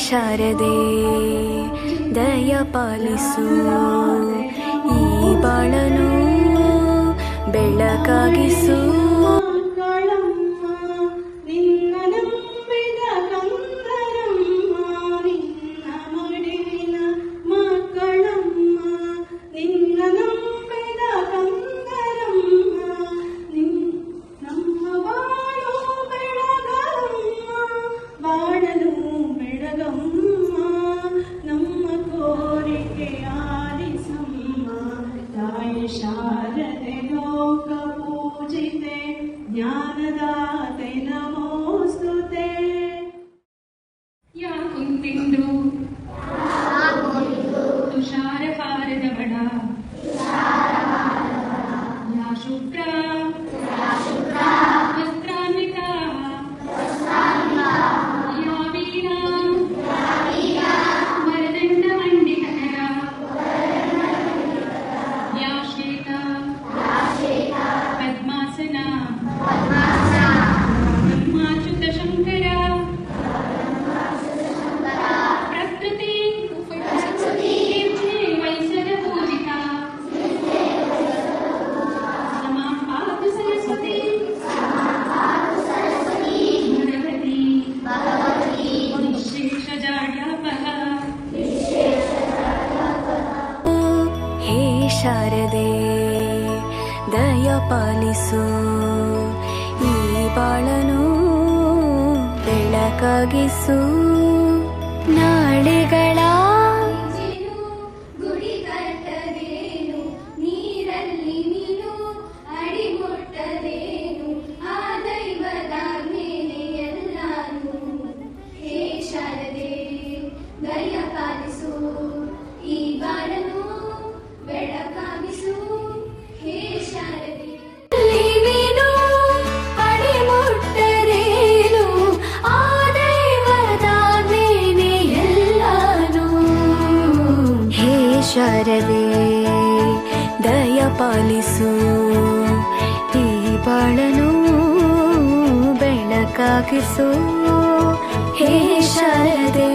ಶಾರದೆ ದಯ ಪಾಲಿಸು, ಈ ಬಾಳನು ಬೆಳಕಾಗಿಸು. ಶಾರದೆ ಲೋಕ ಪೂಜಿತೆ ಜ್ಞಾನದಾತೆ ನಮೋಸ್ತುತೆ. ಯಾ ಕುಂತಿಂದು ತುಷಾರಹಾರದ ಬಡ, ಯಾ ಶುಭ್ರ ವಸ್ತ್ರಾನ್ವಿತಾ, ಯಾ ವೀಣಾ ವರದಂಡ ಮಂಡಿತರ, ಯಾ ಶ್ವೇತಾ ಪದ್ಮಾಸನ ಬ್ರಹ್ಮಾಚ್ಯುತ ಶಂಕರ, ಪ್ರಕೃತಿ ವೈಸರ ಪೂಜಿತಾ, ಸಮಾಂ ಪಾತು ಸರಸ್ವತಿ ಭಗವತಿ ನಿಶೇಷಜಾಡ್ಯಾಪಹ. ಹೇ ಶಾರದೆ ದಯ ಪಾಲಿಸು, ಈ ಬಾಳನು ಬೆಳಕಾಗಿಸು. ನಾಳೆಗಳ ಗುಡಿ ಕಟ್ಟದೇನು, ನೀರಲ್ಲಿ ನೀನು ಅಡಿ ಮುಟ್ಟದೇನು, ಆ ದೈವದ ಮೇಲೆ ಎಲ್ಲಾನು. ಹೇ ಶಾರದೆ ದಯ ಪಾಲಿಸು, ಈ ಬಾಳನು ಬೆಳಕಾಗಿಸು. ಹೇ ಶಾರದೆ ನೀನು ಅಡಿ ಮುಟ್ಟದೇನು, ಆ ದೈವದ ಮೇಲೆ ಎಲ್ಲಾನು. ಹೇ ಶಾರದೆ ದಯ ಪಾಲಿಸು, ಈ ಬಾಳನು ಬೆಳಕಾಗಿಸು. ಹೇ ಶಾರದೆ